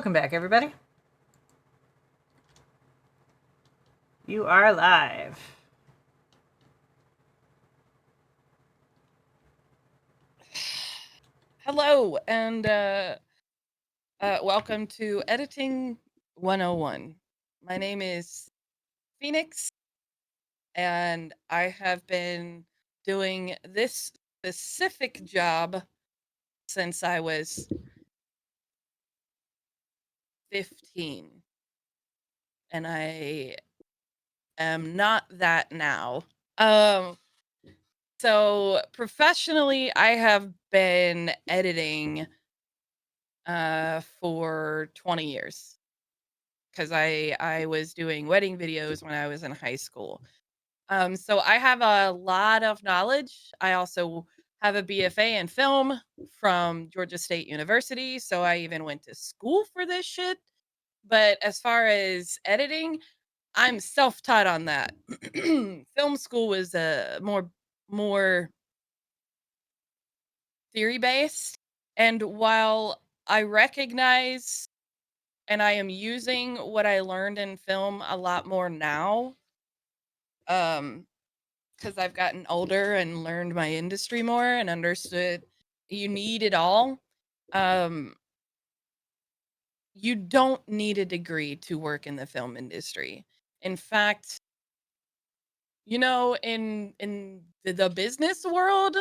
Welcome back, everybody. You are live. Hello, and welcome to Editing 101. My name is Phoenix, and I have been doing this specific job since I was 15, and I am not that now. So professionally, I have been editing for 20 years. Because I was doing wedding videos when I was in high school. So I have a lot of knowledge. I also have a BFA in film from Georgia State University, so I even went to school for this shit. But as far as editing, I'm self-taught on that. Film school was more theory based, and while I recognize and I am using what I learned in film a lot more now, um, because I've gotten older and learned my industry more and understood you need it all. Um, you don't need a degree to work in the film industry. In fact, in the business world,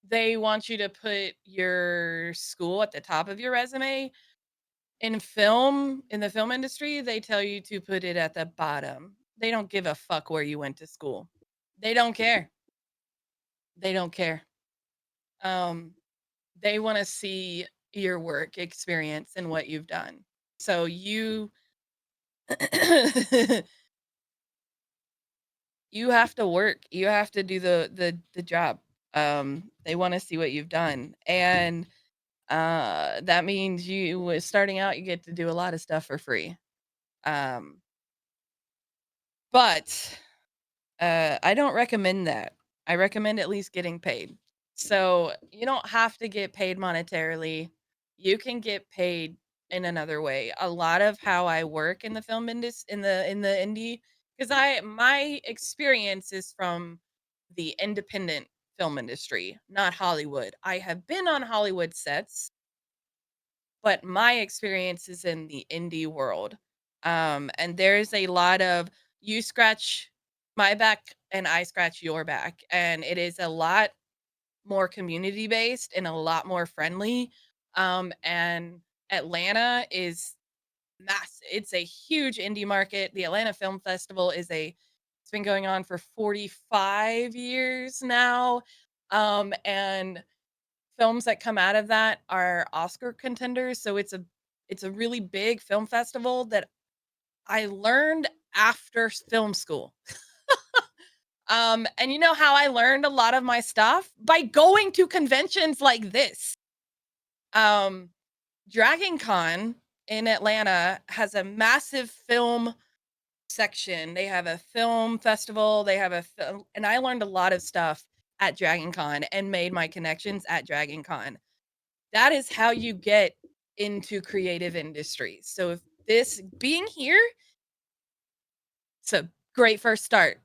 they want you to put your school at the top of your resume. In the film industry, they tell you to put it at the bottom. They don't give a fuck where you went to school. They don't care. They don't care. Um, they want to see your work experience and what you've done. So you you have to work. You have to do the job. They want to see what you've done. And that means starting out you get to do a lot of stuff for free. Um, but I don't recommend that. I recommend at least getting paid. So you don't have to get paid monetarily. You can get paid in another way. A lot of how I work in the film industry, in the indie, because I my experience is from the independent film industry, not Hollywood. I have been on Hollywood sets, but my experience is in the indie world. And there's a lot of you scratch my back and I scratch your back. And it is a lot more community based and a lot more friendly. And Atlanta is massive. It's a huge indie market. The Atlanta Film Festival it's been going on for 45 years now. And films that come out of that are Oscar contenders, so it's a really big film festival that I learned after film school. And you know how I learned a lot of my stuff? By going to conventions like this. Um, Dragon Con in Atlanta has a massive film section. They have a film festival, they have a film, and I learned a lot of stuff at Dragon Con and made my connections at Dragon Con. That is how you get into creative industries. So if this being here, it's a great first start.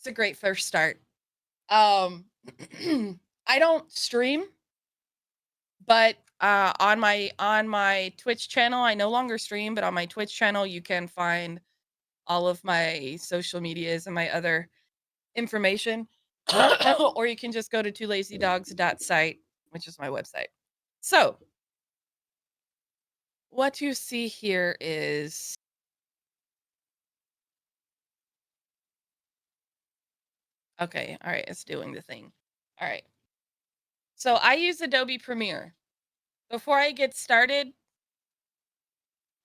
It's a great first start. Um I don't stream, but on my Twitch channel, I no longer stream, but on my Twitch channel you can find all of my social medias and my other information. Or you can just go to twolazydogs.site, which is my website. So, what you see here is okay, all right, it's doing the thing. All right. So I use Adobe Premiere. Before I get started,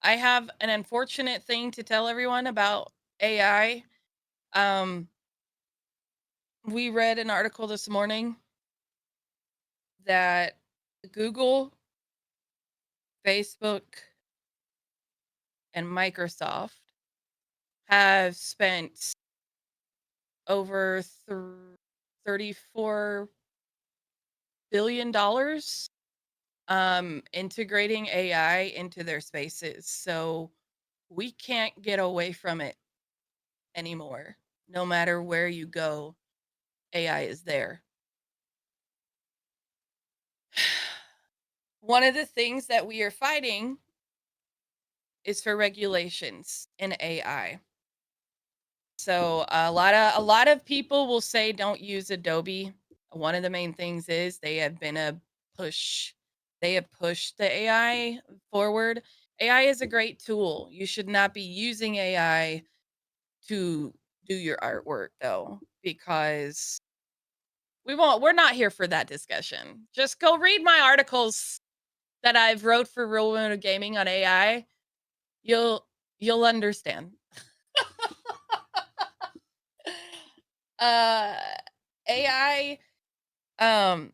I have an unfortunate thing to tell everyone about AI. Um, we read an article this morning that Google, Facebook, and Microsoft have spent over $34 billion integrating AI into their spaces. So we can't get away from it anymore. No matter where you go, AI is there. One of the things that we are fighting is for regulations in AI. So a lot of people will say don't use Adobe. One of the main things is push they have pushed the AI forward. AI is a great tool. You should not be using AI to do your artwork though, because we're not here for that discussion. Just go read my articles that I've wrote for Real Women of Gaming on AI. You'll you'll understand. uh AI, um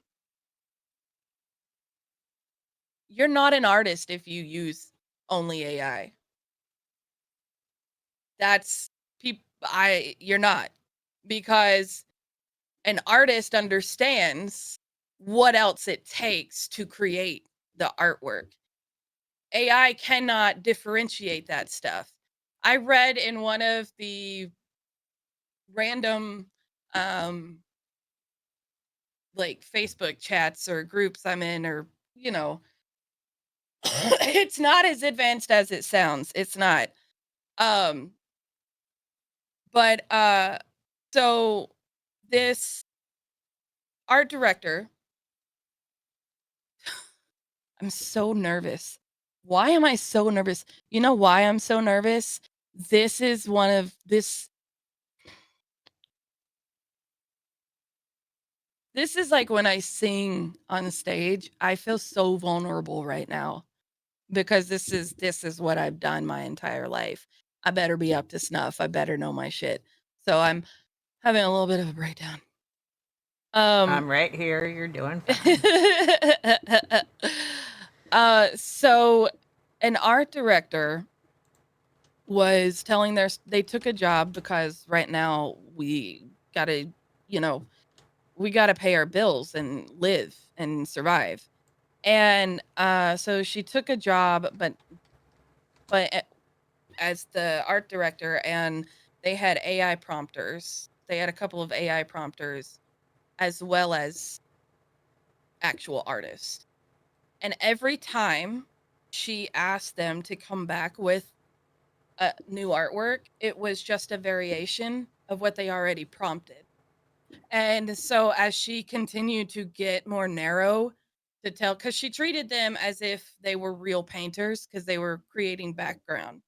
you're not an artist if you use only AI. That's peop I You're not, because an artist understands what else it takes to create the artwork. AI cannot differentiate that stuff. I read in one of the random um like Facebook chats or groups I'm in, or you know, it's not as advanced as it sounds. It's not. Um but so this art director, I'm so nervous. Why am I so nervous? You know why I'm so nervous? This is one of this is like when I sing on stage, I feel so vulnerable right now because this is what I've done my entire life. I better be up to snuff. I better know my shit. So I'm having a little bit of a breakdown. Um I'm right here. You're doing fine. so an art director was telling they took a job because right now we gotta, you know, we gotta pay our bills and live and survive. And so she took a job, but as the art director, and they had AI prompters. They had a couple of AI prompters as well as actual artists. And every time she asked them to come back with a new artwork, it was just a variation of what they already prompted. And so as she continued to get more narrow to tell, because she treated them as if they were real painters because they were creating background.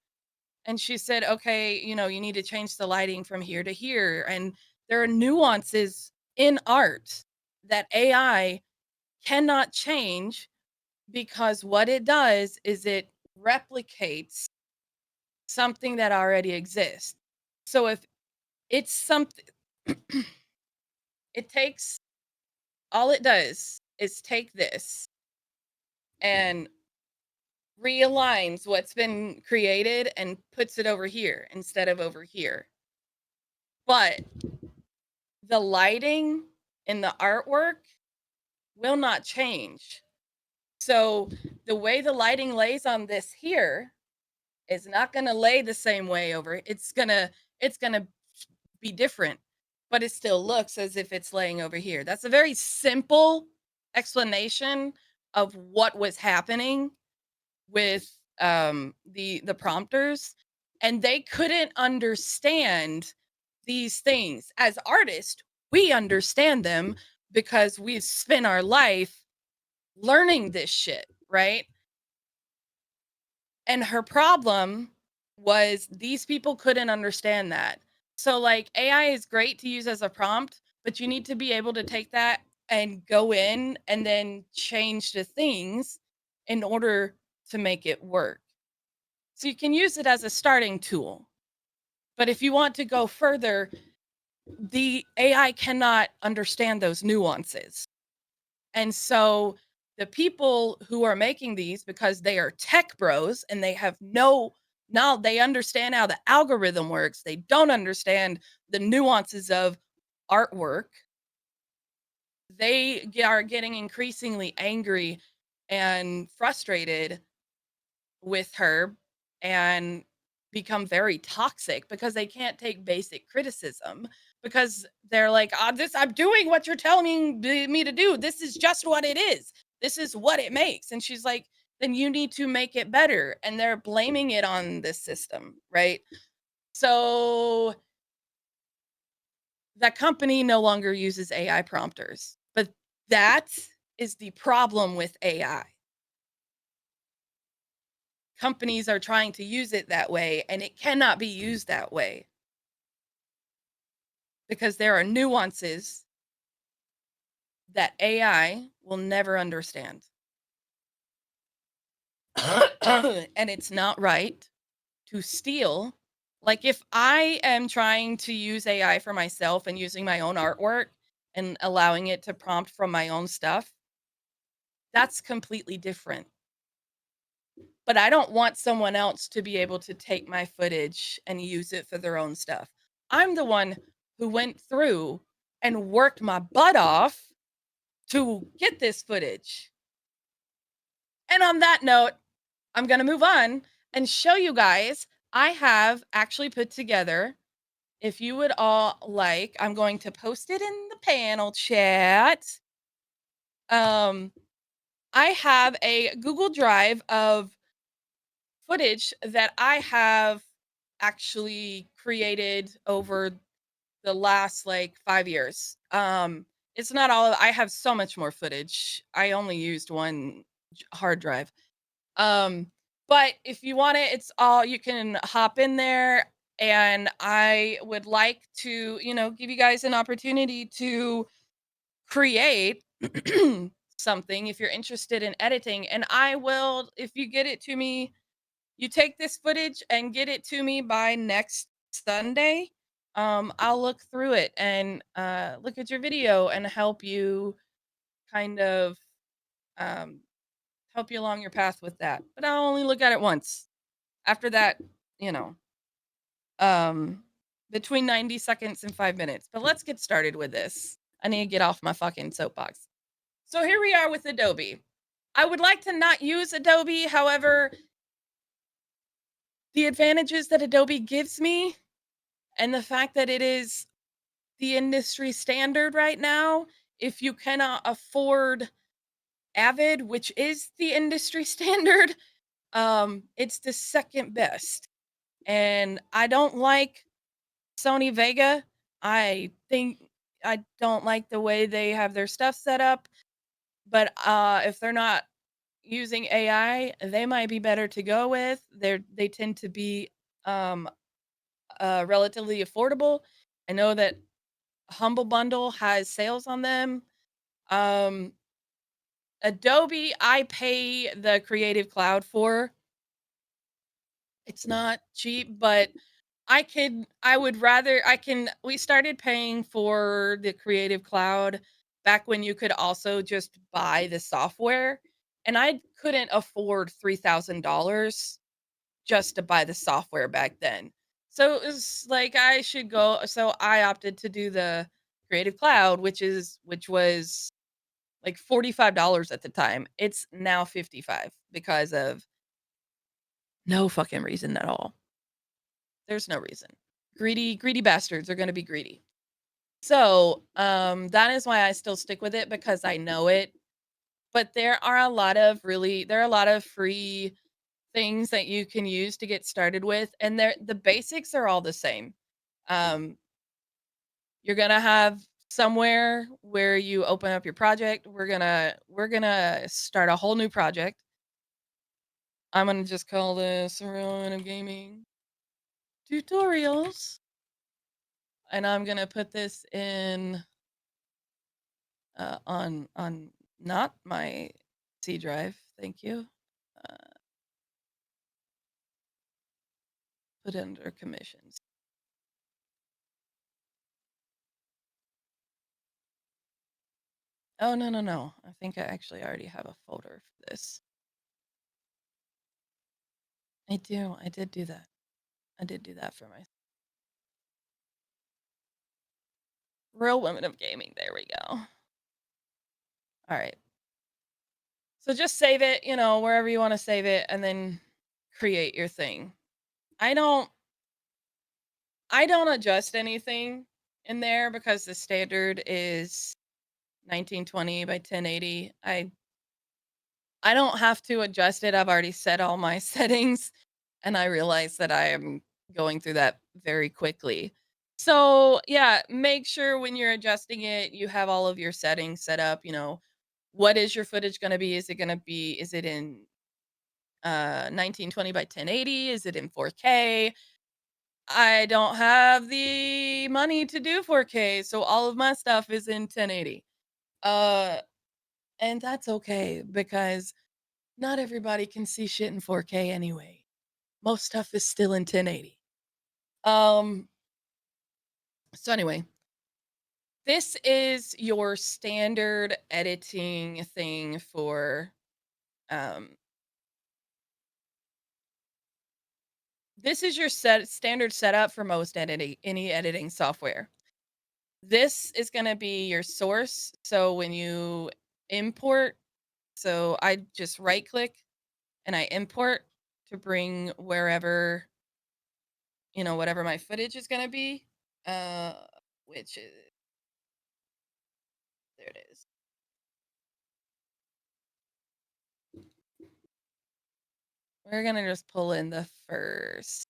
And she said, okay, you need to change the lighting from here to here. And there are nuances in art that AI cannot change, because what it does is it replicates something that already exists. So if it's something, it takes, all it does is take this and realigns what's been created and puts it over here instead of over here. But the lighting in the artwork will not change. So the way the lighting lays on this here is not going to lay the same way over. It's going to be different, but it still looks as if it's laying over here. That's a very simple explanation of what was happening with the prompters, and they couldn't understand these things. As artists, we understand them because we've spent our life learning this shit, right? And her problem was these people couldn't understand that. So like AI is great to use as a prompt, but you need to be able to take that and go in and then change the things in order to make it work. So you can use it as a starting tool. But if you want to go further, the AI cannot understand those nuances. And so the people who are making these, because they are tech bros and they have now they understand how the algorithm works, they don't understand the nuances of artwork. They are getting increasingly angry and frustrated with her and become very toxic because they can't take basic criticism because they're like, this I'm doing what you're telling me to do. This is just what it is. This is what it makes." And she's like, "Then you need to make it better." And they're blaming it on this system, right? So that company no longer uses AI prompters. But that is the problem with AI. Companies are trying to use it that way, and it cannot be used that way because there are nuances that AI will never understand. And it's not right to steal. Like, if I am trying to use AI for myself and using my own artwork and allowing it to prompt from my own stuff, that's completely different. But I don't want someone else to be able to take my footage and use it for their own stuff. I'm the one who went through and worked my butt off to get this footage. And on that note, I'm going to move on and show you guys. I have actually put together, if you would all like, I'm going to post it in the panel chat. Um, I have a Google Drive of footage that I have actually created over the last like 5 years. It's not all I have so much more footage. I only used one hard drive. Um, but if you want it, it's all you can hop in there, and I would like to, give you guys an opportunity to create something if you're interested in editing, and I will, if you get it to me, you take this footage and get it to me by next Sunday. I'll look through it and look at your video and help you kind of um, help you along your path with that. But I'll only look at it once. After that, you know, um, between 90 seconds and 5 minutes. But let's get started with this. I need to get off my fucking soapbox. So here we are with Adobe. I would like to not use Adobe. However, the advantages that Adobe gives me and the fact that it is the industry standard right now, if you cannot afford Avid, which is the industry standard, it's the second best. And I don't like Sony Vega. I think I don't like the way they have their stuff set up, but if they're not using AI, they might be better to go with. They tend to be um relatively affordable. I know that Humble Bundle has sales on them. Um, Adobe, I pay the Creative Cloud for. It's not cheap, but I would rather, we started paying for the Creative Cloud back when you could also just buy the software, and I couldn't afford $3,000 just to buy the software back then. So it was like I should go. So I opted to do the Creative Cloud, which was like $45 at the time. It's now 55 because of no fucking reason at all. There's no reason. Greedy bastards are gonna be greedy. So that is why I still stick with it because I know it. But there are a lot of free things that you can use to get started with, and the basics are all the same. Um, you're gonna have somewhere where you open up your project. We're gonna start a whole new project. I'm gonna just call this Ruin of Gaming Tutorials, and I'm gonna put this in on not my C drive. Thank you. Uh, put it under commissions. Oh, no, no, no. I think I actually already have a folder for this. I do. I did do that. I did do that for my Real Women of Gaming. There we go. All right. So just save it, wherever you want to save it and then create your thing. I don't I don't adjust anything in there because the standard is 1920 by 1080. I don't have to adjust it. I've already set all my settings and I realize that I am going through that very quickly. So, yeah, make sure when you're adjusting it, you have all of your settings set up, what is your footage going to be? Is it in 1920 by 1080? Is it in 4K? I don't have the money to do 4K, so all of my stuff is in 1080. Uh and that's okay because not everybody can see shit in 4K anyway. Most stuff is still in 1080. Um so anyway, this is your standard editing thing for um this is your standard setup for most editing any editing software. This is going to be your source. So when you import, so I just right click and I import to bring wherever, whatever my footage is going to be, uh, which is, there it is. We're going to just pull in the first.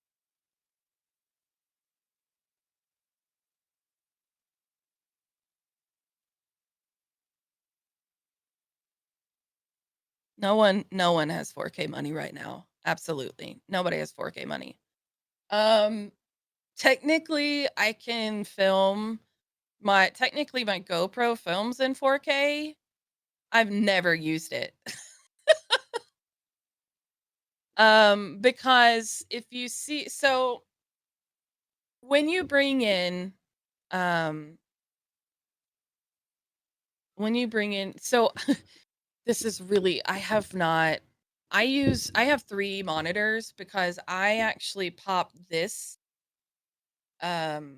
No one has 4K money right now. Absolutely. Nobody has 4K money. Technically I can film technically my GoPro films in 4K. I've never used it. Because if you see, so when you bring in, um, so this is really, I have 3 monitors because I actually pop um,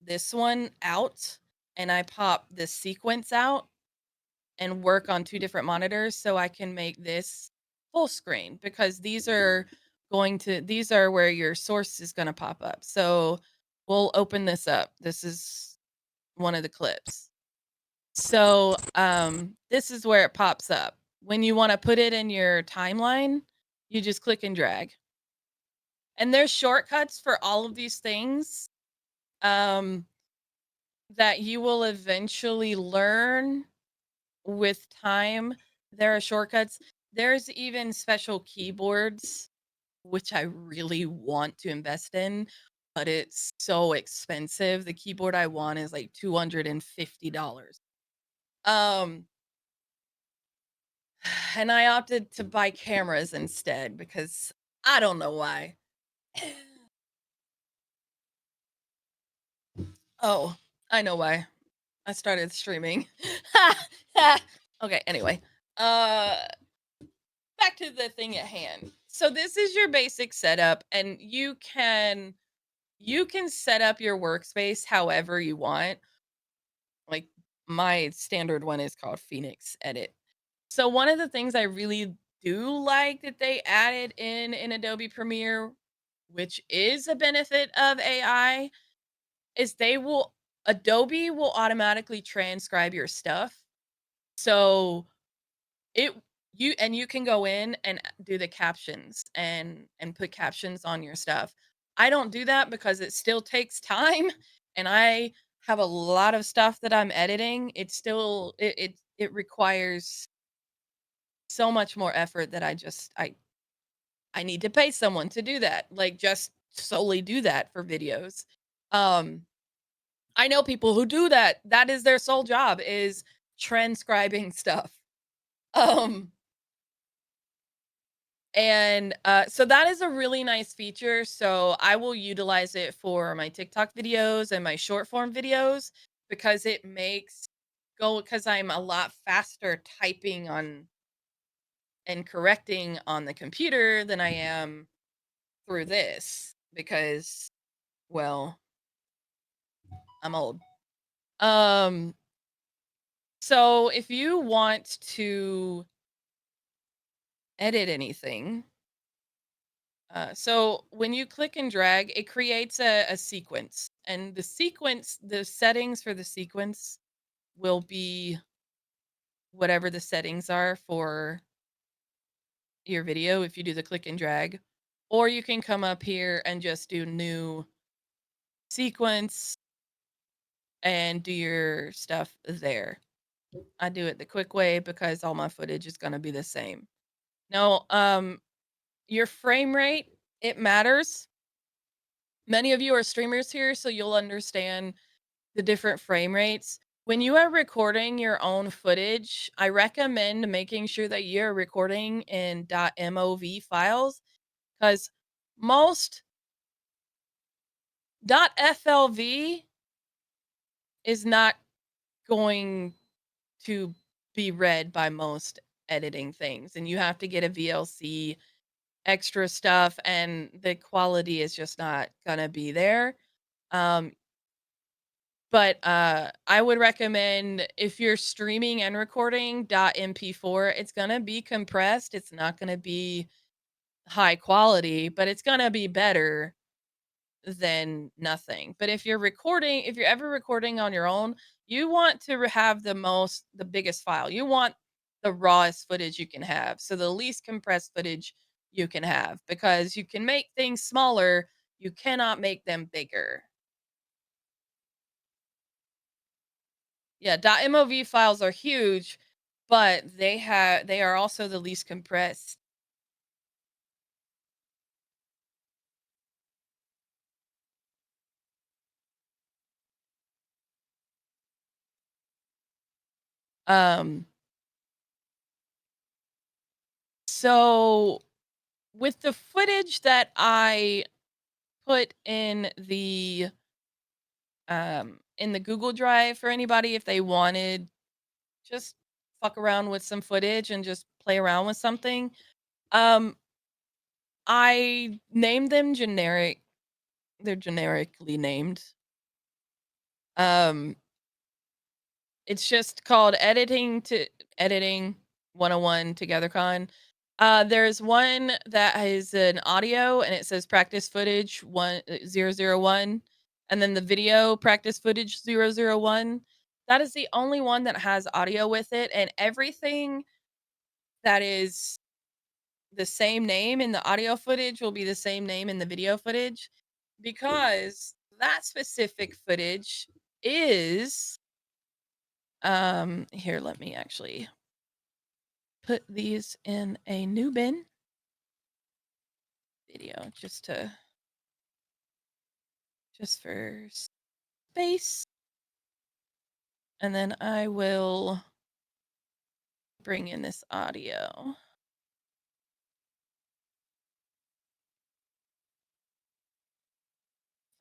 this one out and I pop this sequence out and work on 2 different monitors so I can make this full screen because these are where your source is going to pop up. So we'll open this up. This is one of the clips. So this is where it pops up. When you want to put it in your timeline, you just click and drag. And there's shortcuts for all of these things um, that you will eventually learn with time. There are shortcuts. There's even special keyboards, which I really want to invest in, but it's so expensive. The keyboard I want is like $250. Um, and I opted to buy cameras instead because I don't know why. Oh, I know why. I started streaming. Okay, anyway. Uh Back to the thing at hand. So this is your basic setup and you can set up your workspace however you want. Like my standard one is called Phoenix Edit. So one of the things I really do like that they added in Adobe Premiere, which is a benefit of AI, is Adobe will automatically transcribe your stuff. So it you can go in and do the captions and put captions on your stuff. I don't do that because it still takes time and I have a lot of stuff that I'm editing. It requires so much more effort that I need to pay someone to do that. Like just solely do that for videos. Um I know people who do that. That is their sole job is transcribing stuff. Um And so that is a really nice feature. So I will utilize it for my TikTok videos and my short form videos because it makes go because I'm a lot faster typing on and correcting on the computer than I am through this because, well, I'm old. Um, so if you want to edit anything. So when you click and drag, it creates a sequence, and the settings for the sequence will be whatever the settings are for your video if you do the click and drag. Or you can come up here and just do new sequence and do your stuff there. I do it the quick way because all my footage is going to be the same. Now, your frame rate, it matters. Many of you are streamers here, so you'll understand the different frame rates. When you are recording your own footage, I recommend making sure that you're recording in .mov files, because most .flv is not going to be read by most editing things, and you have to get a VLC extra stuff, and the quality is just not gonna be there. Um, but I would recommend, if you're streaming and recording .mp4, it's gonna be compressed. It's not gonna be high quality, but it's gonna be better than nothing. But if you're ever recording on your own, you want to have the biggest file. You want the rawest footage you can have. So the least compressed footage you can have, because you can make things smaller, you cannot make them bigger. Yeah, .mov files are huge, but they are also the least compressed. Um so with the footage that I put in the Google Drive for anybody, if they wanted just fuck around with some footage and just play around with something. I named them generic. They're generically named. Um, it's just called editing 101 TogetherCon. There's one that is an audio and it says practice footage 1001, and then the video practice footage 001. That is the only one that has audio with it, and everything that is the same name in the audio footage will be the same name in the video footage, because that specific footage is here, let me actually put these in a new bin video just for space, and then I will bring in this audio.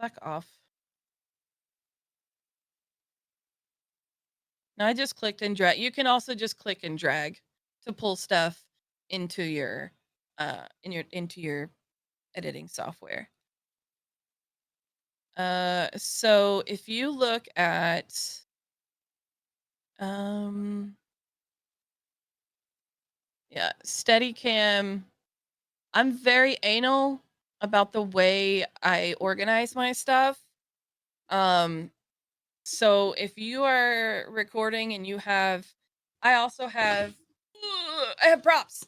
Fuck off. Now I just clicked and drag. You can also just click and drag to pull stuff into your into your editing software. So if you look at yeah, Steadicam, I'm very anal about the way I organize my stuff. So if you are recording and I also have, I have props.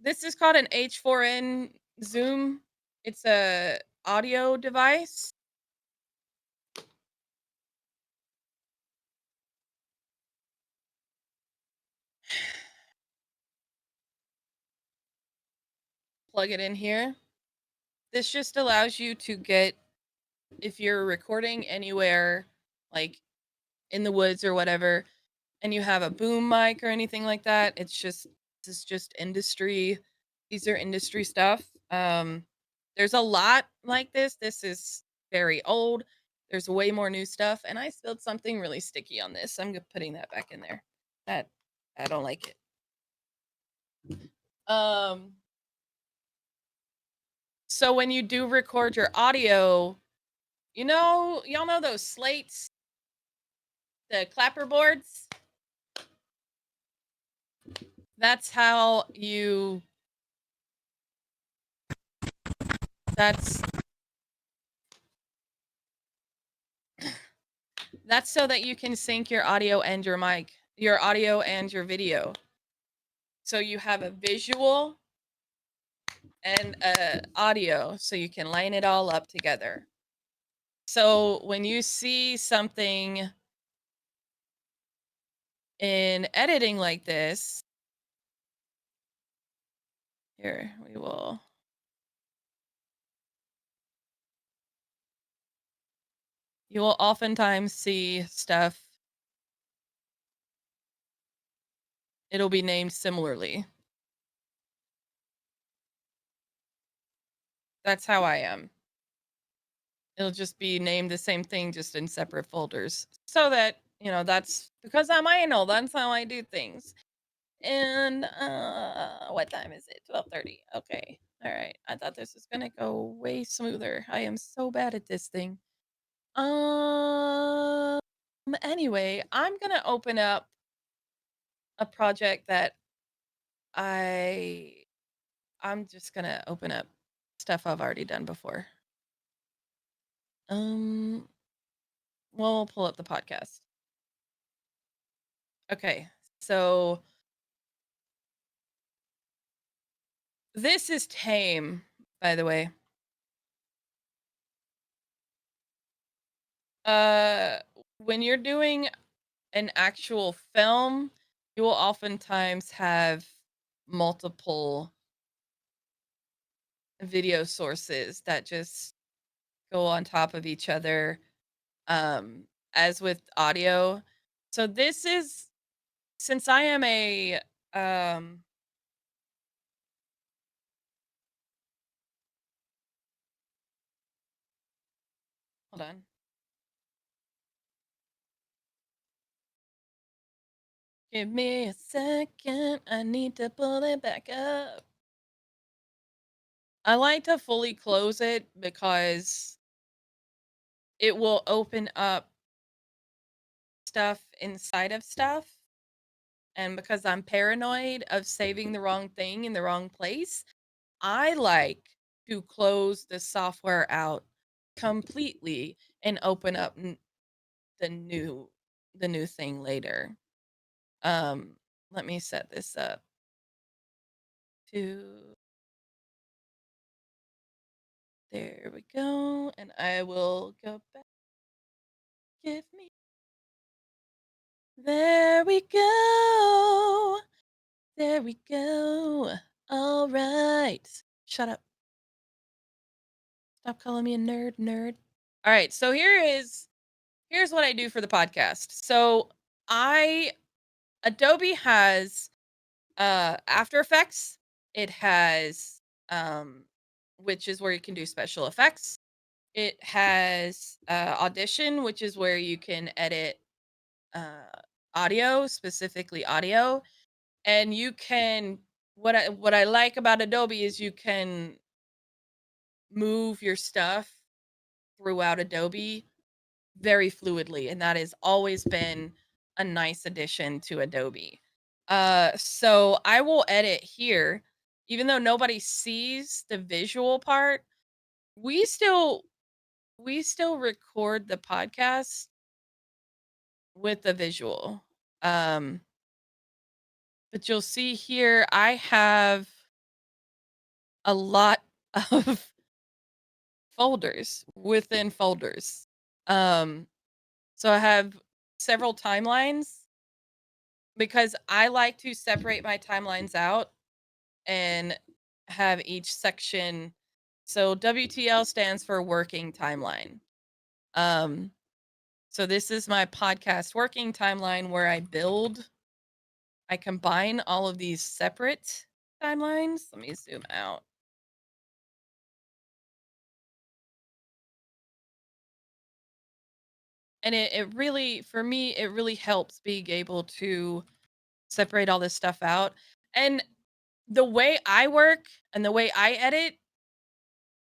This is called an H4n Zoom. It's a audio device. Plug it in here. This just allows you to get, if you're recording anywhere, like in the woods or whatever, and you have a boom mic or anything like that, this is just industry. These are industry stuff. There's a lot like this. This is very old. There's way more new stuff, and I spilled something really sticky on this. I'm putting that back in there. That I don't like it. So when you do record your audio, y'all know those slates, the clapper boards? That's how you that's that's so that you can sync your audio and your mic, your audio and your video. So you have a visual and a audio, so you can line it all up together. So when you see something in editing like this, here we will. You will oftentimes see stuff. It'll be named similarly. That's how I am. It'll just be named the same thing, just in separate folders. So that, that's because I'm anal. That's how I do things. And what time is it? 12:30. Okay. All right. I thought this was gonna go way smoother. I am so bad at this thing. Um anyway, I'm gonna open up a project that I I'm just gonna open up stuff I've already done before. Um we'll pull up the podcast. Okay. So this is tame, by the way. Uh when you're doing an actual film, you will oftentimes have multiple video sources that just go on top of each other, um, as with audio. So this is, since I am a hold on. Give me a second. I need to pull it back up. I like to fully close it because it will open up stuff inside of stuff. And because I'm paranoid of saving the wrong thing in the wrong place, I like to close the software out completely and open up the new the new thing later. Um, Let me set this up to, there we go, and I will go back. Give me, there we go. There we go. All right. Shut up. Stop calling me a nerd. All right. So here's what I do for the podcast. So I Adobe has After Effects. It has which is where you can do special effects. It has Audition, which is where you can edit uh audio, specifically audio. And you can, what I like about Adobe is you can move your stuff throughout Adobe very fluidly, and that has always been a nice addition to Adobe. So I will edit here, even though nobody sees the visual part. We still we still record the podcast with the visual. Um, but you'll see here I have a lot of folders within folders. Um, so I have several timelines because I like to separate my timelines out and have each section. So WTL stands for working timeline. Um, so this is my podcast working timeline where I combine all of these separate timelines. Let me zoom out. And it really, for me, it really helps being able to separate all this stuff out. And the way I work and the way I edit,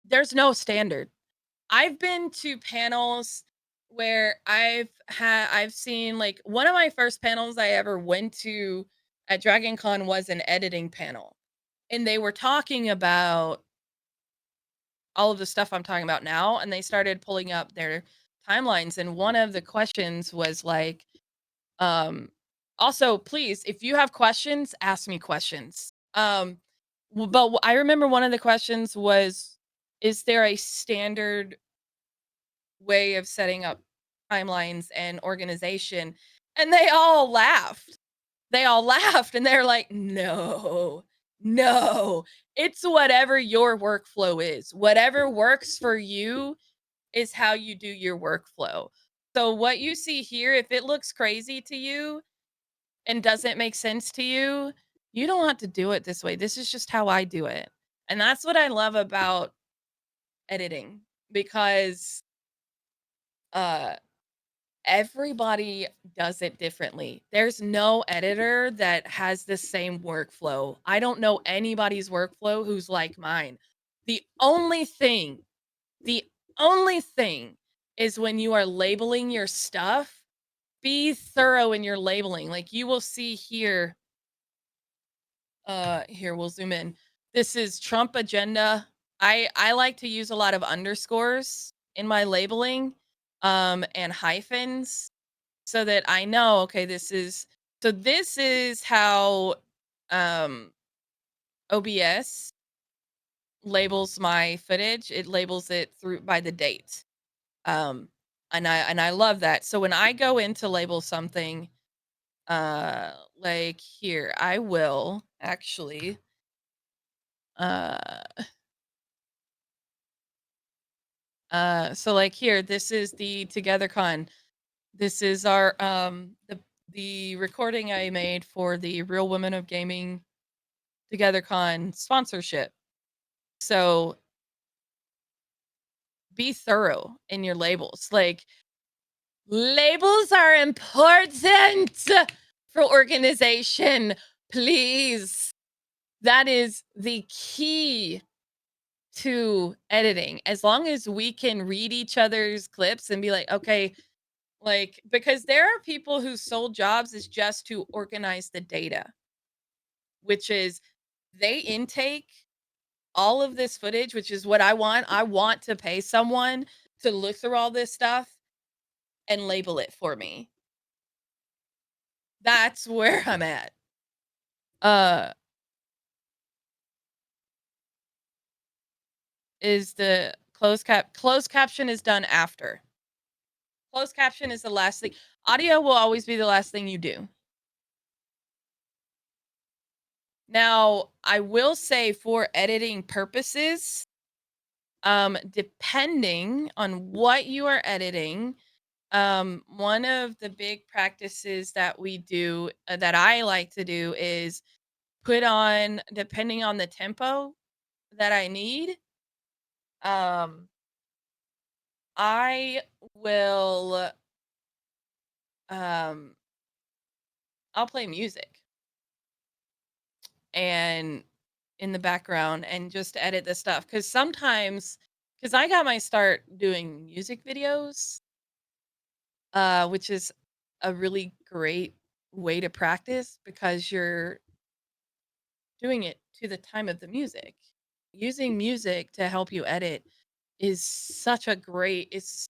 there's no standard. I've been to panels where I've seen, like, one of my first panels I ever went to at Dragon Con was an editing panel, and they were talking about all of the stuff I'm talking about now, and they started pulling up their timelines, and one of the questions was like, um also, please, if you have questions, ask me questions. I remember one of the questions was, is there a standard way of setting up timelines and organization? And they all laughed. They all laughed and they're like, "No. No. It's whatever your workflow is. Whatever works for you is how you do your workflow. So what you see here, if it looks crazy to you and doesn't make sense to you, you don't have to do it this way. This is just how I do it." And that's what I love about editing, because uh everybody does it differently. There's no editor that has the same workflow. I don't know anybody's workflow who's like mine. The only thing, the only thing is when you are labeling your stuff, be thorough in your labeling. Like you will see here, here we'll zoom in. This is Trump agenda. I like to use a lot of underscores in my labeling, and hyphens, so that I know, okay, this is how um OBS labels my footage. It labels it through by the date. Um and I love that. So when I go in to label something, like here, I will actually uh so like here, this is the TogetherCon. This is our the recording I made for the Real Women of Gaming TogetherCon sponsorship. So be thorough in your labels. Like, labels are important for organization. Please. That is the key to editing. As long as we can read each other's clips and be like, okay, like, because there are people whose sole jobs is just to organize the data, which is they intake all of this footage, which is what I want. I want to pay someone to look through all this stuff and label it for me. That's where I'm at. Uh is the closed caption is done after. Closed caption is the last thing. Audio will always be the last thing you do. Now, I will say for editing purposes, depending on what you are editing, one of the big practices that we do, that I like to do, is put on, depending on the tempo that I need, um, I will, um, I'll play music and in the background and just edit the stuff. Cause sometimes, cause I got my start doing music videos, which is a really great way to practice because you're doing it to the time of the music. Using music to help you edit is such a great, it's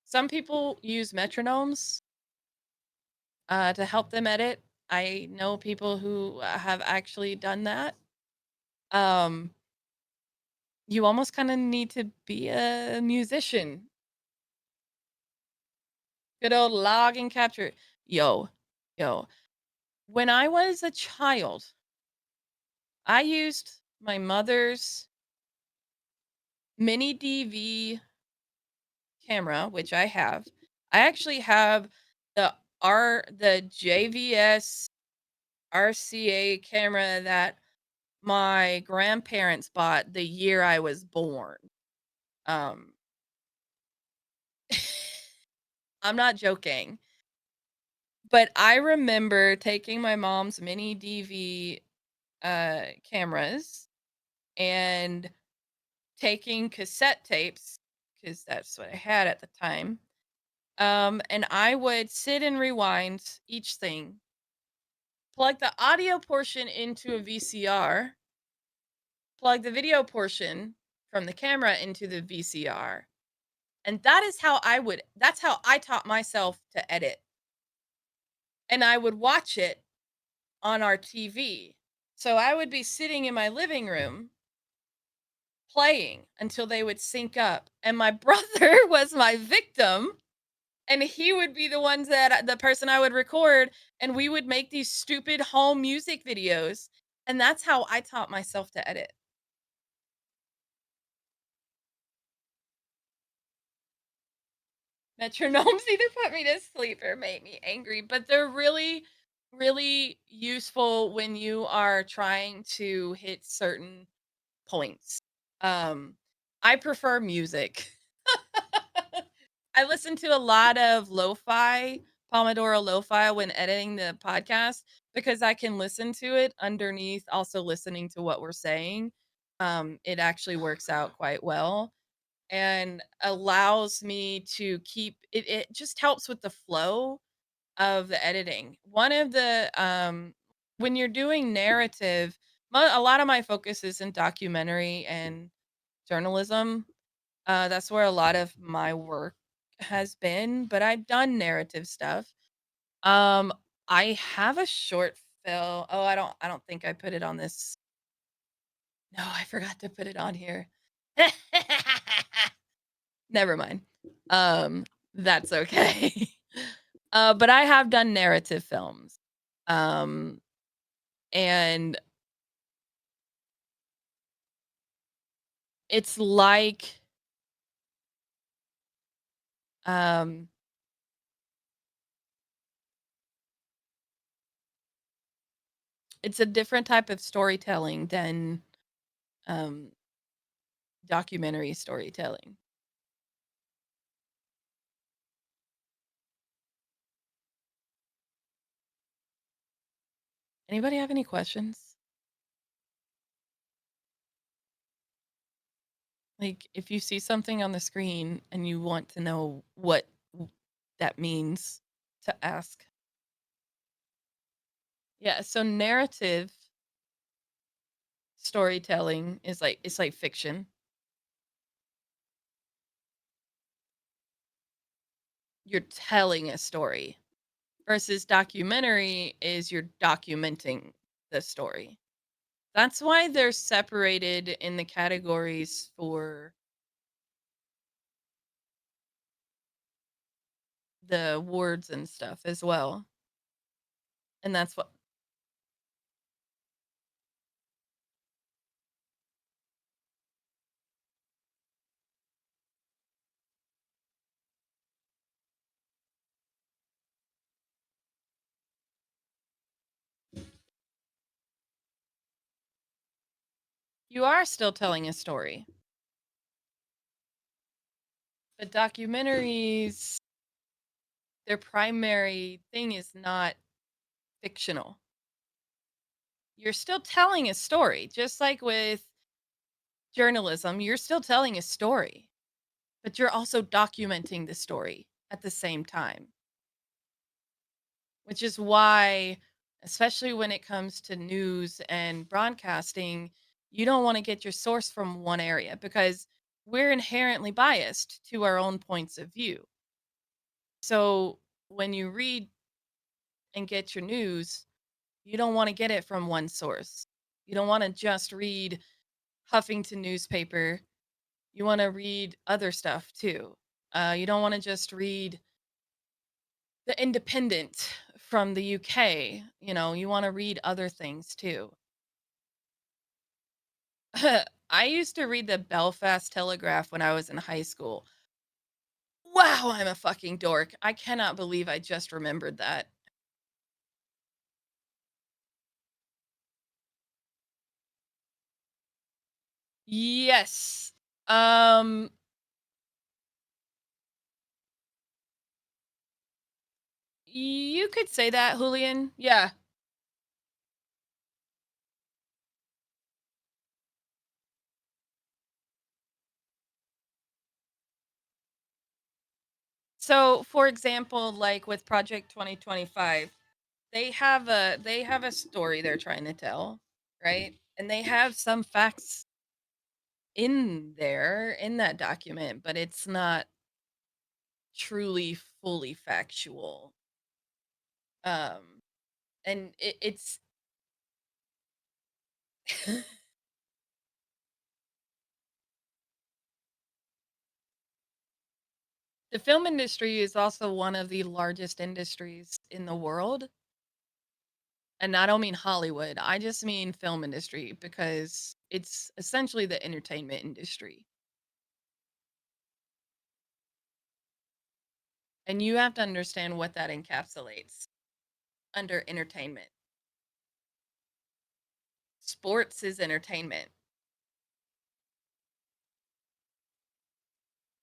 some people use metronomes to help them edit. I know people who have actually done that. Um, you almost kind of need to be a musician. Good old log and capture. Yo, yo. When I was a child, I used my mother's mini DV camera, which I have. I actually have the the JVS RCA camera that my grandparents bought the year I was born. Um I'm not joking. But I remember taking my mom's mini DV cameras and taking cassette tapes, because that's what I had at the time. And I would sit and rewind each thing plug the audio portion into a VCR, plug the video portion from the camera into the VCR. And that's how I taught myself to edit. And I would watch it on our TV. So I would be sitting in my living room playing until they would sync up. And my brother was my victim. And he would be the person I would record. And we would make these stupid home music videos. And that's how I taught myself to edit. Metronomes either put me to sleep or make me angry, but they're really, really useful when you are trying to hit certain points. Um, I prefer music. I listen to a lot of lo-fi, Pomodoro lo-fi when editing the podcast because I can listen to it underneath also listening to what we're saying. It actually works out quite well and allows me to keep it. It just helps with the flow of the editing. One of the when you're doing narrative, a lot of my focus is in documentary and journalism. That's where a lot of my work has been, but I've done narrative stuff. Um, I have a short film. Oh, I don't think I put it on this. No, I forgot to put it on here. Never mind. Um, that's okay. But I have done narrative films. Um, and it's like um it's a different type of storytelling than um documentary storytelling. Anybody have any questions? Like if you see something on the screen and you want to know what that means to ask. Yeah, so narrative storytelling is like it's like fiction. You're telling a story versus documentary is you're documenting the story. That's why they're separated in the categories for the awards and stuff as well. And that's what you are still telling a story. But documentaries, their primary thing is not fictional. You're still telling a story, just like with journalism, you're still telling a story, but you're also documenting the story at the same time, which is why, especially when it comes to news and broadcasting, you don't want to get your source from one area because we're inherently biased to our own points of view. So when you read and get your news, you don't want to get it from one source. You don't want to just read Huffington newspaper. You want to read other stuff too. You don't want to just read the Independent from the UK. You know, you want to read other things too. I used to read the Belfast Telegraph when I was in high school. Wow, I'm a fucking dork. I cannot believe I just remembered that. Yes. Um you could say that, Julian. Yeah. So, for example, like with Project 2025, they have a story they're trying to tell, right? And they have some facts in there in that document, but it's not truly fully factual. And it's the film industry is also one of the largest industries in the world. And I don't mean Hollywood. I just mean film industry because it's essentially the entertainment industry. And you have to understand what that encapsulates under entertainment. Sports is entertainment.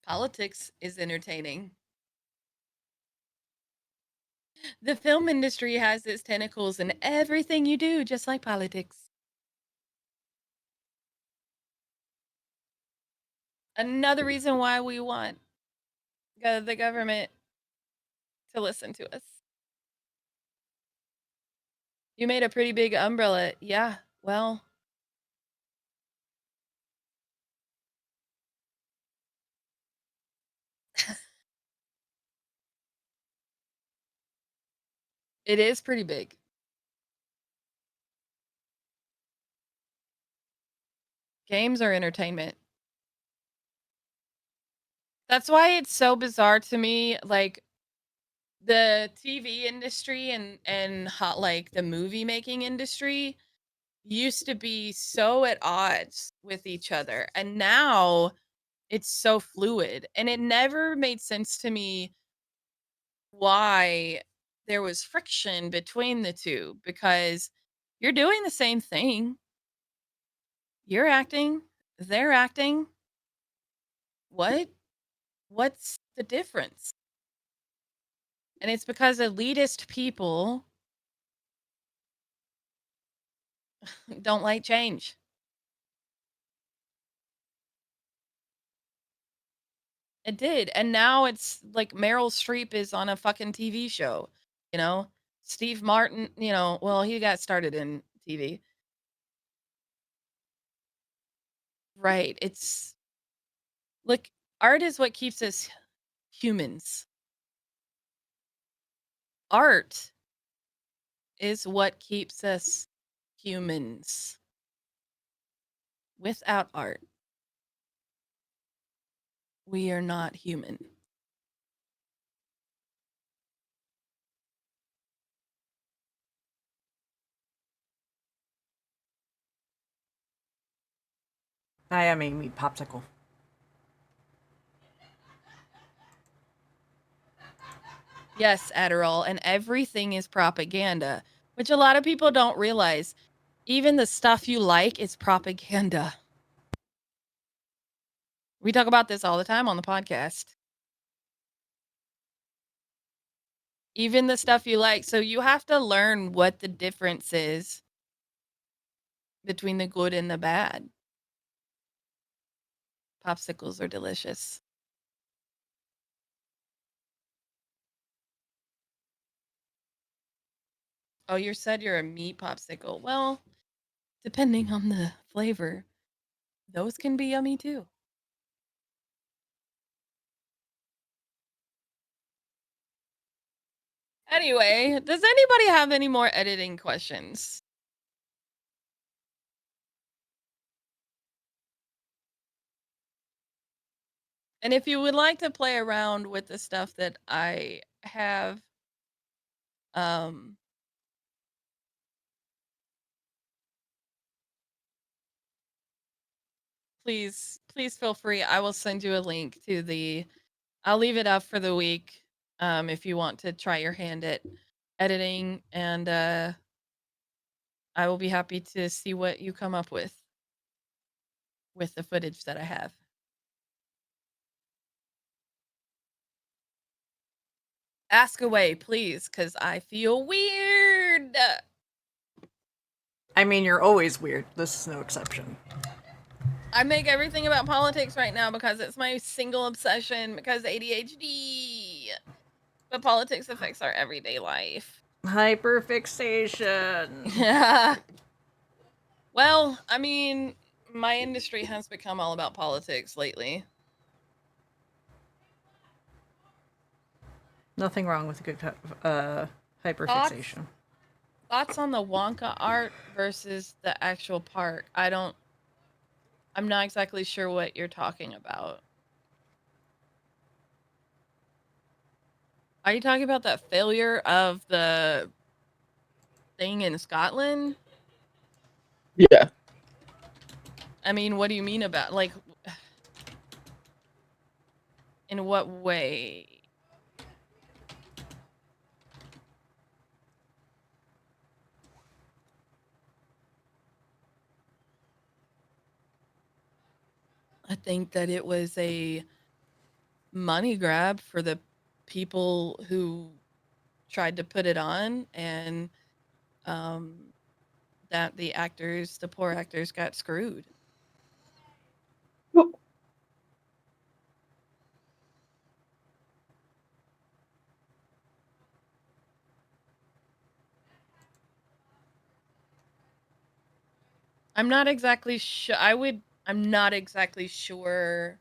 Politics is entertaining. The film industry has its tentacles in everything you do, just like politics. Another reason why we want the government to listen to us. You made a pretty big umbrella. Yeah, well, it is pretty big. Games are entertainment. That's why it's so bizarre to me, like the TV industry and hot like the movie making industry used to be so at odds with each other, and now it's so fluid, and it never made sense to me why there was friction between the two, because you're doing the same thing. You're acting, they're acting. What? What's the difference? And it's because elitist people don't like change. It did. And now it's like Meryl Streep is on a fucking TV show, you know? Steve Martin, well, he got started in TV. Right. It's look, art is what keeps us humans. Art is what keeps us humans. Without art, we are not human. I am Amy Popsicle. Yes, Adderall, and everything is propaganda, which a lot of people don't realize. Even the stuff you like is propaganda. We talk about this all the time on the podcast. Even the stuff you like. So you have to learn what the difference is between the good and the bad. Popsicles are delicious. Oh, you said you're a meat popsicle. Well, depending on the flavor, those can be yummy too. Anyway, does anybody have any more editing questions? And if you would like to play around with the stuff that I have, um, please feel free. I will send you a link to I'll leave it up for the week, if you want to try your hand at editing, and I will be happy to see what you come up with the footage that I have. Ask away, please, because I feel weird. I mean, you're always weird. This is no exception. I make everything about politics right now because it's my single obsession, because ADHD. But politics affects our everyday life. Hyperfixation. Yeah. Well, I mean, my industry has become all about politics lately. Nothing wrong with a good Thoughts hyperfixation. thoughts on the Wonka art versus the actual park? I'm not exactly sure what you're talking about. Are you talking about that failure of the thing in Scotland? Yeah. I mean, what do you mean about like in what way? I think that it was a money grab for the people who tried to put it on, and um that the poor actors got screwed. I'm not exactly sure. I'm not exactly sure.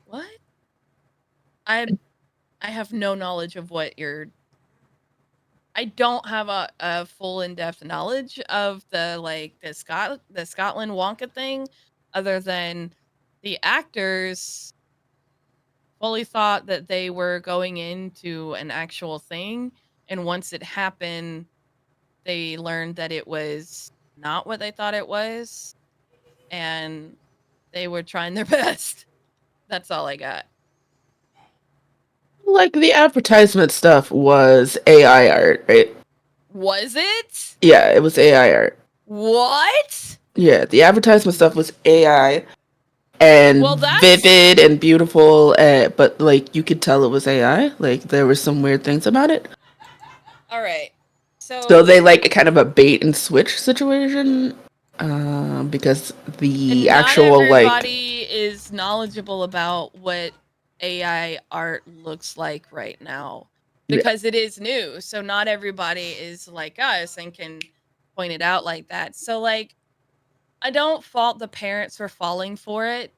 What? I I have no knowledge of what you're. I don't have a full in depth knowledge of the Scotland Wonka thing, other than the actors fully thought that they were going into an actual thing, and once it happened, they learned that it was not what they thought it was, and they were trying their best. That's all I got. Like the advertisement stuff was AI art, right? Was it? Yeah, it was AI art. What? Yeah, the advertisement stuff was AI and Well, that's vivid and beautiful, but like you could tell it was AI. Like there were some weird things about it. all right. So they So, like kind of a bait and switch situation, because the and not actual like everybody is knowledgeable about what AI art looks like right now yeah, because it is new. So not everybody is like us and can point it out like that. So like I don't fault the parents for falling for it.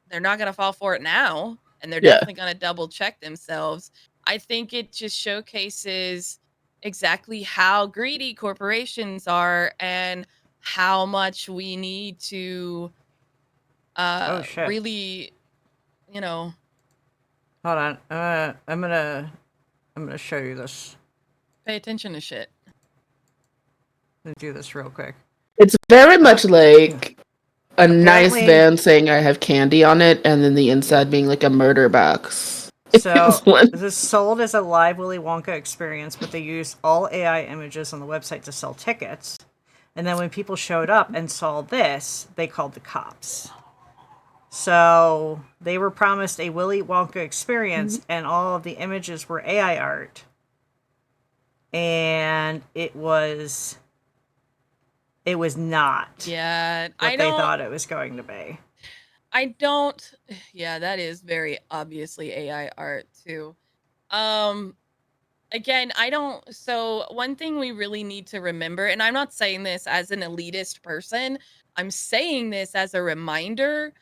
They're not going to fall for it now, and they're yeah, definitely going to double check themselves. I think it just showcases exactly how greedy corporations are and how much we need to Oh shit. really, you know, Hold on. I'm gonna show you this. pay attention to shit. I'm gonna do this real quick. it's very much Yeah. like a nice Apparently, van saying I have candy on it, and then the inside being like a murder box. It's so one. this is sold as a live Willy Wonka experience, but they used all AI images on the website to sell tickets. And then when people showed up and saw this, they called the cops. So they were promised a Willy Wonka experience, and all of the images were AI art. And it was not Yeah, what they thought it was going to be. I don't, yeah, that is very obviously AI art too. Um, Again, I don't. So, one thing we really need to remember, and I'm not saying this as an elitist person, I'm saying this as a reminder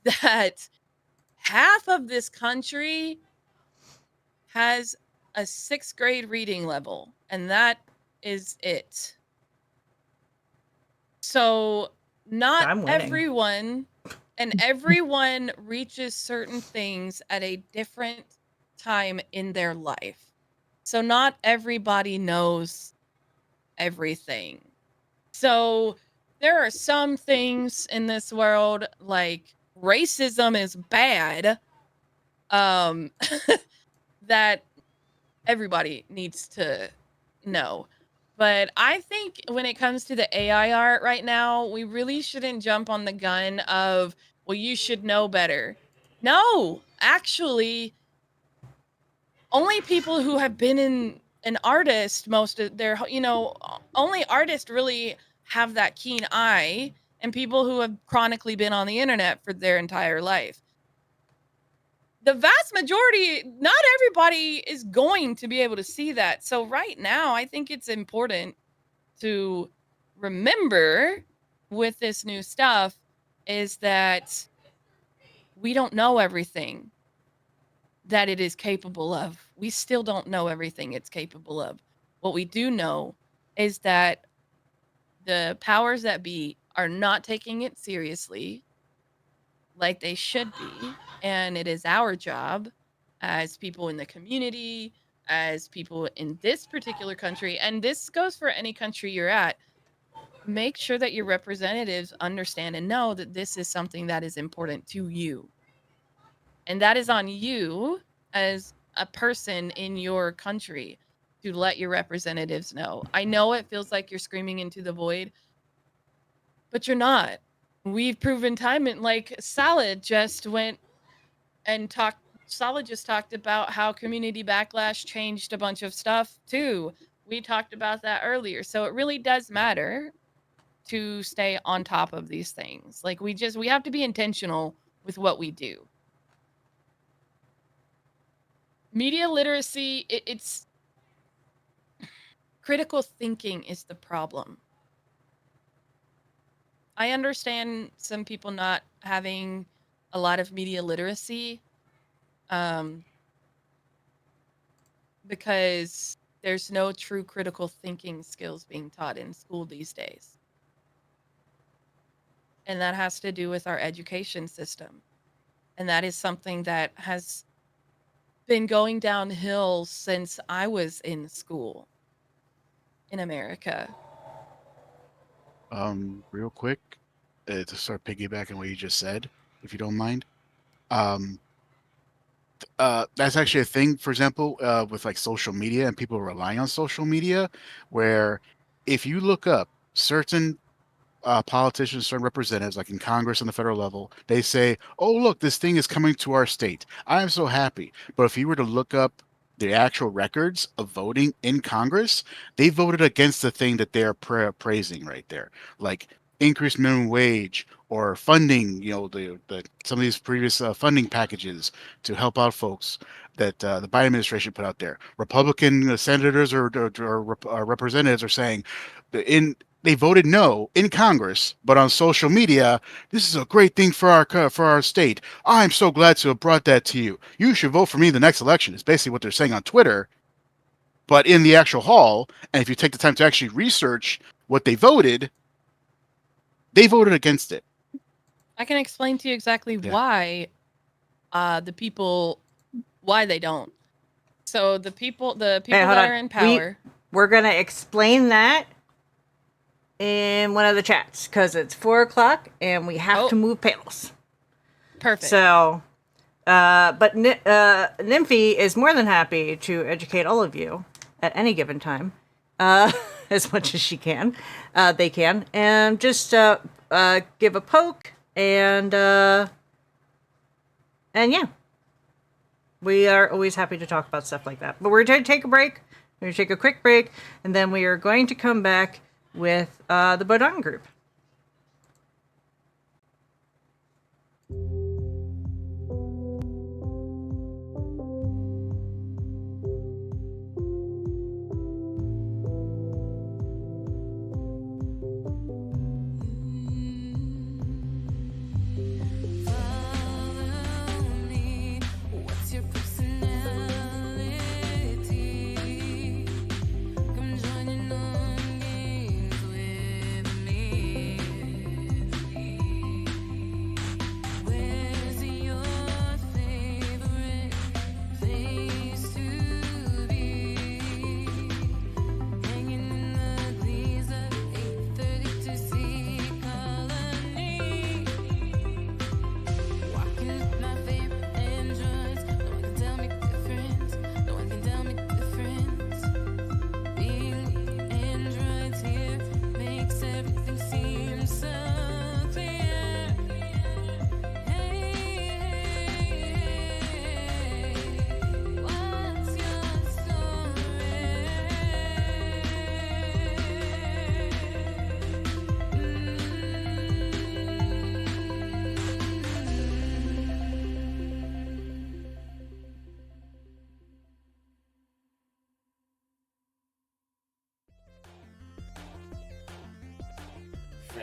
that half of this country has a sixth grade reading level, and that is it. So, not I'm winning. everyone, and everyone reaches certain things at a different time in their life. So, not everybody knows everything. So there are some things in this world like racism is bad um that everybody needs to know. But I think when it comes to the AI art right now, we really shouldn't jump on the gun of, well, you should know better. No, actually, only people who have been in an artist most of their only artists really have that keen eye and people who have chronically been on the internet for their entire life. The vast majority, not everybody is going to be able to see that. So right now, I think it's important to remember with this new stuff is that we don't know everything that it is capable of. We still don't know everything it's capable of. What we do know is that the powers that be are not taking it seriously like they should be. And it is our job as people in the community, as people in this particular country, and this goes for any country you're at, make sure that your representatives understand and know that this is something that is important to you. And that is on you as a person in your country to let your representatives know. I know it feels like you're screaming into the void, but you're not. We've proven time, and like Salad just went and talked. Salad just talked about how community backlash changed a bunch of stuff too. We talked about that earlier. So it really does matter to stay on top of these things. Like we have to be intentional with what we do. Media literacy, it's critical thinking is the problem. I understand some people not having a lot of media literacy because there's no true critical thinking skills being taught in school these days. And that has to do with our education system. And that is something that has been going downhill since I was in school in America. Real quick, to start piggybacking what you just said, if you don't mind. That's actually a thing, for example, with like social media and people relying on social media, where if you look up certain politicians, certain representatives, like in Congress and the federal level, they say, "Oh, look, this thing is coming to our state. I am so happy." But if you were to look up the actual records of voting in Congress, they voted against the thing that they are praising right there, like increased minimum wage or funding. You know, the some of these previous funding packages to help out folks that the Biden administration put out there. Republican senators or representatives are saying they voted no in Congress, but on social media, this is a great thing for our state. I'm so glad to have brought that to you. You should vote for me in the next election. Is basically what they're saying on Twitter. But in the actual hall, and if you take the time to actually research what they voted against it. I can explain to you exactly why why they don't. So the people that are in power. We're gonna explain that in one of the chats because it's 4:00 and we have to move panels. Perfect. So, but Nymphy is more than happy to educate all of you at any given time, as much as she can. They can, and just give a poke and yeah. We are always happy to talk about stuff like that. But we're going to take a break. We're going to take a quick break, and then we are going to come back with the Bodon group.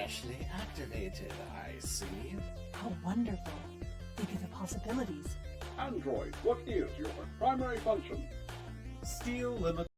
Freshly activated, I see. How wonderful. Think of the possibilities. Android, what is your primary function? Steal limit